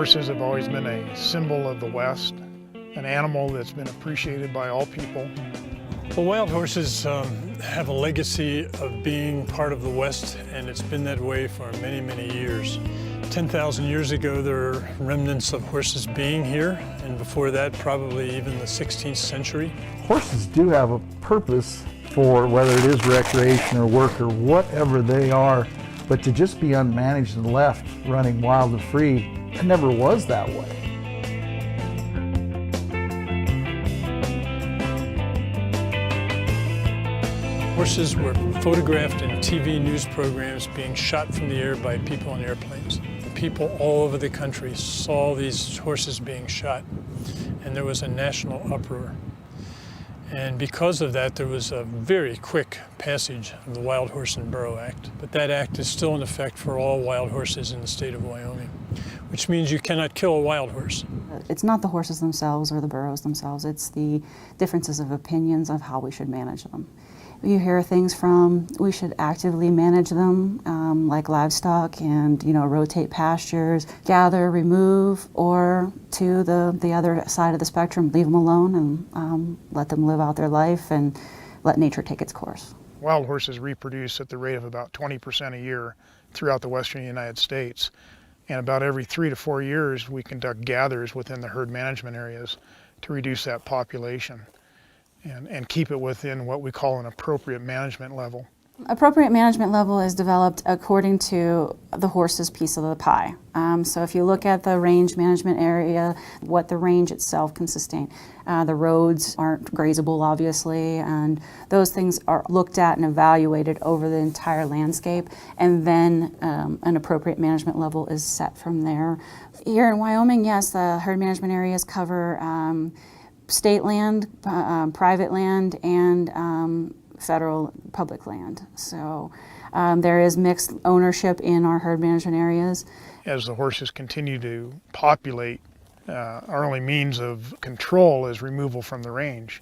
Horses have always been a symbol of the West, an animal that's been appreciated by all people. Well, wild horses have a legacy of being part of the West, and it's been that way for many, many years. 10,000 years ago, there were remnants of horses being here, and before that, probably even the 16th century. Horses do have a purpose for whether it is recreation or work or whatever they are, but to just be unmanaged and left running wild and free, it never was that way. Horses were photographed in TV news programs being shot from the air by people on airplanes. People all over the country saw these horses being shot, and there was a national uproar. And because of that, there was a very quick passage of the Wild Horse and Burro Act. But that act is still in effect for all wild horses in the state of Wyoming, which means you cannot kill a wild horse. It's not the horses themselves or the burros themselves, it's the differences of opinions of how we should manage them. You hear things from, we should actively manage them, like livestock and, rotate pastures, gather, remove, or to the other side of the spectrum, leave them alone and let them live out their life and let nature take its course. Wild horses reproduce at the rate of about 20% a year throughout the western United States. And about every 3 to 4 years, we conduct gathers within the herd management areas to reduce that population and keep it within what we call an appropriate management level. Appropriate management level is developed according to the horse's piece of the pie. So if you look at the range management area, what the range itself can sustain. The roads aren't grazable, obviously, and those things are looked at and evaluated over the entire landscape, and then an appropriate management level is set from there. Here in Wyoming, yes, the herd management areas cover state land, private land, and federal public land. So there is mixed ownership in our herd management areas. As the horses continue to populate, our only means of control is removal from the range.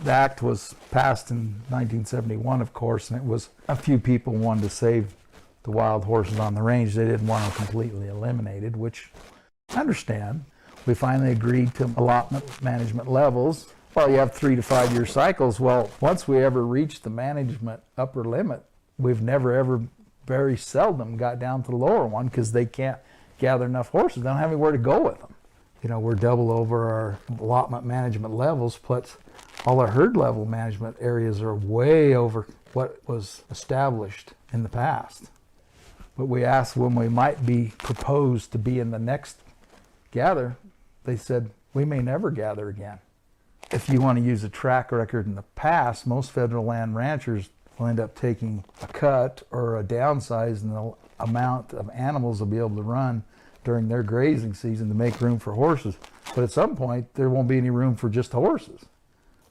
The act was passed in 1971, of course, and it was a few people wanted to save the wild horses on the range. They didn't want them completely eliminated, which I understand. We finally agreed to allotment management levels. Well, you have 3 to 5 year cycles. Well, once we ever reached the management upper limit, we've never ever, very seldom got down to the lower one because they can't gather enough horses. They don't have anywhere to go with them. We're double over our allotment management levels, plus all our herd level management areas are way over what was established in the past. But we asked when we might be proposed to be in the next gather. They said, we may never gather again. If you want to use a track record in the past, most federal land ranchers will end up taking a cut or a downsize in the amount of animals they'll be able to run during their grazing season to make room for horses. But at some point, there won't be any room for just horses.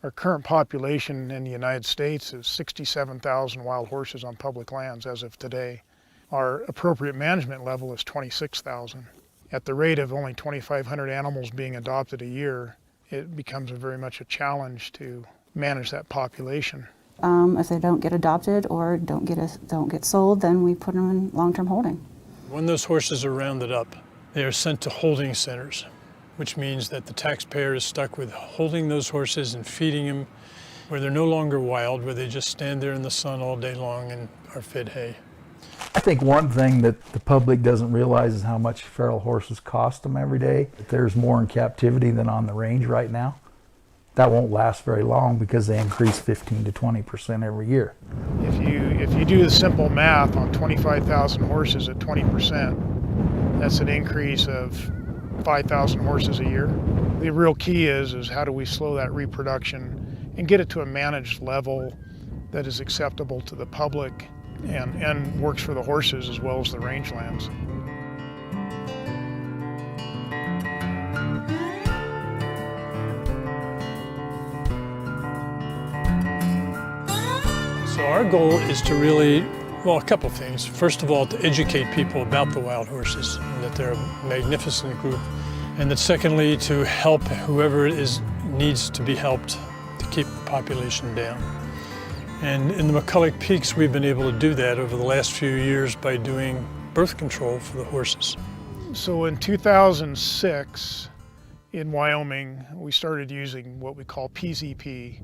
Our current population in the United States is 67,000 wild horses on public lands as of today. Our appropriate management level is 26,000. At the rate of only 2,500 animals being adopted a year, it becomes very much a challenge to manage that population. If they don't get adopted or don't get sold, then we put them in long-term holding. When those horses are rounded up, they are sent to holding centers, which means that the taxpayer is stuck with holding those horses and feeding them where they're no longer wild, where they just stand there in the sun all day long and are fed hay. I think one thing that the public doesn't realize is how much feral horses cost them every day. There's more in captivity than on the range right now. That won't last very long because they increase 15 to 20% every year. If you do the simple math on 25,000 horses at 20%, that's an increase of 5,000 horses a year. The real key is how do we slow that reproduction and get it to a managed level that is acceptable to the public and works for the horses as well as the rangelands. So our goal is to really, a couple things. First of all, to educate people about the wild horses, and that they're a magnificent group. And that secondly, to help whoever needs to be helped to keep the population down. And in the McCulloch Peaks, we've been able to do that over the last few years by doing birth control for the horses. So in 2006, in Wyoming, we started using what we call PZP,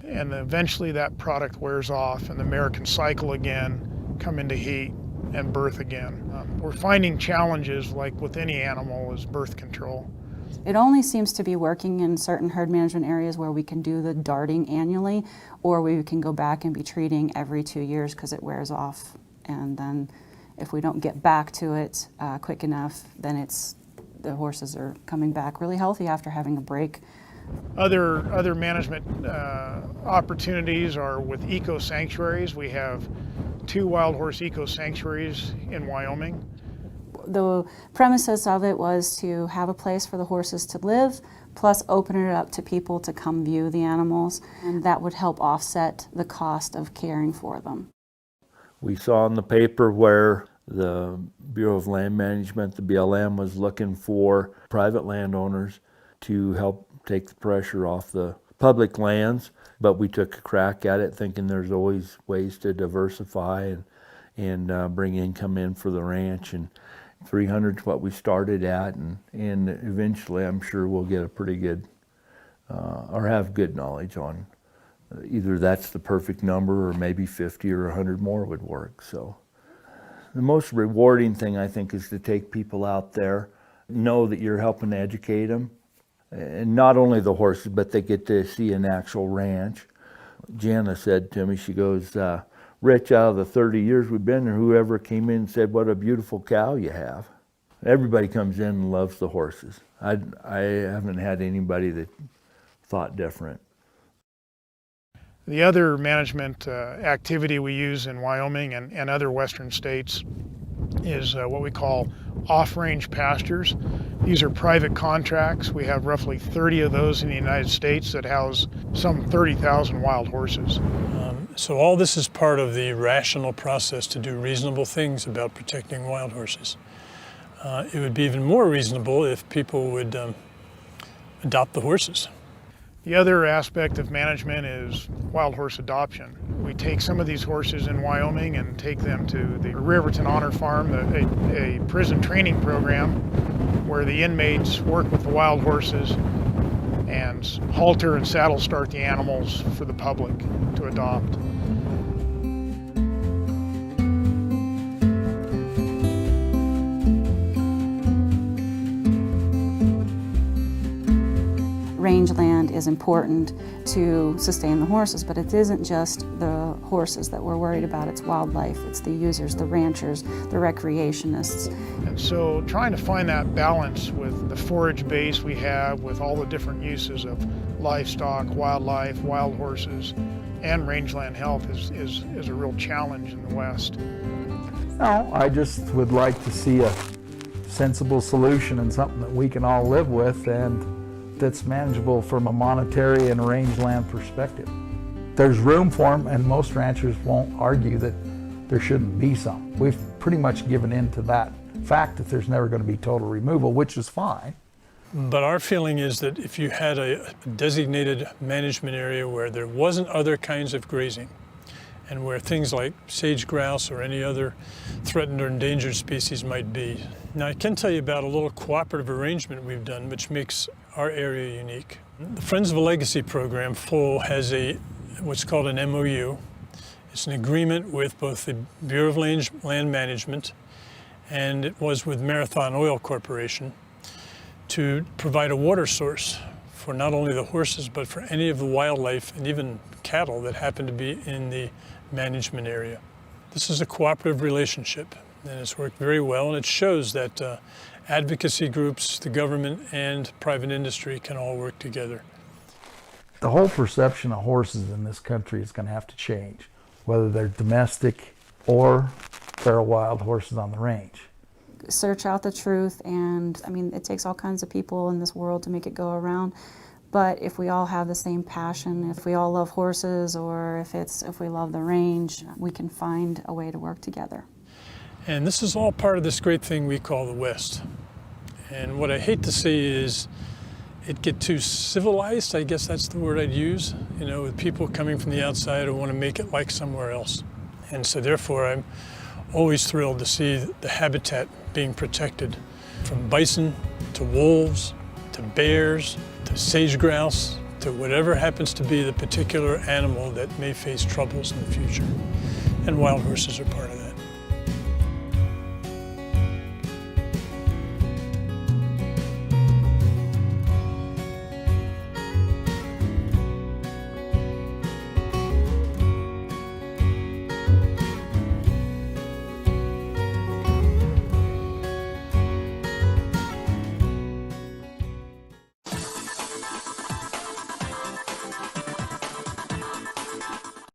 and eventually that product wears off and the mare can cycle again, come into heat, and birth again. We're finding challenges, like with any animal, is birth control. It only seems to be working in certain herd management areas where we can do the darting annually, or we can go back and be treating every 2 years because it wears off. And then if we don't get back to it quick enough, then the horses are coming back really healthy after having a break. Other management opportunities are with eco sanctuaries. We have 2 wild horse eco sanctuaries in Wyoming. The premises of it was to have a place for the horses to live, plus open it up to people to come view the animals, and that would help offset the cost of caring for them. We saw in the paper where the Bureau of Land Management, the BLM, was looking for private landowners to help take the pressure off the public lands, but we took a crack at it thinking there's always ways to diversify and bring income in for the ranch, and 300 is what we started at, and eventually I'm sure we'll get a pretty good, or have good knowledge on either that's the perfect number or maybe 50 or 100 more would work. So the most rewarding thing I think is to take people out there, know that you're helping to educate them, and not only the horses, but they get to see an actual ranch. Jana said to me, she goes, Rich, out of the 30 years we've been there, whoever came in and said, what a beautiful cow you have. Everybody comes in and loves the horses. I haven't had anybody that thought different. The other management activity we use in Wyoming and other western states is what we call off-range pastures. These are private contracts. We have roughly 30 of those in the United States that house some 30,000 wild horses. So all this is part of the rational process to do reasonable things about protecting wild horses. It would be even more reasonable if people would adopt the horses. The other aspect of management is wild horse adoption. We take some of these horses in Wyoming and take them to the Riverton Honor Farm, a prison training program where the inmates work with the wild horses and halter and saddle start the animals for the public to adopt. Rangeland is important to sustain the horses, but it isn't just the horses that we're worried about, it's wildlife, it's the users, the ranchers, the recreationists. And so trying to find that balance with the forage base we have, with all the different uses of livestock, wildlife, wild horses, and rangeland health is a real challenge in the West. No, I just would like to see a sensible solution and something that we can all live with and that's manageable from a monetary and rangeland perspective. There's room for them, and most ranchers won't argue that there shouldn't be some. We've pretty much given in to that fact that there's never going to be total removal, which is fine. But our feeling is that if you had a designated management area where there wasn't other kinds of grazing, and where things like sage grouse or any other threatened or endangered species might be. Now, I can tell you about a little cooperative arrangement we've done which makes our area unique. The Friends of a Legacy program, FOAL, has what's called an MOU. It's an agreement with both the Bureau of Land Management and it was with Marathon Oil Corporation to provide a water source for not only the horses but for any of the wildlife and even cattle that happen to be in the management area. This is a cooperative relationship and it's worked very well, and it shows that advocacy groups, the government, and private industry can all work together. The whole perception of horses in this country is going to have to change, whether they're domestic or feral wild horses on the range. Search out the truth, and I mean, it takes all kinds of people in this world to make it go around. But if we all have the same passion, if we all love horses, or if we love the range, we can find a way to work together. And this is all part of this great thing we call the West. And what I hate to see is it get too civilized, I guess that's the word I'd use, you know, with people coming from the outside who want to make it like somewhere else. And so therefore I'm always thrilled to see the habitat being protected, from bison to wolves to bears to sage grouse to whatever happens to be the particular animal that may face troubles in the future. And wild horses are part of that.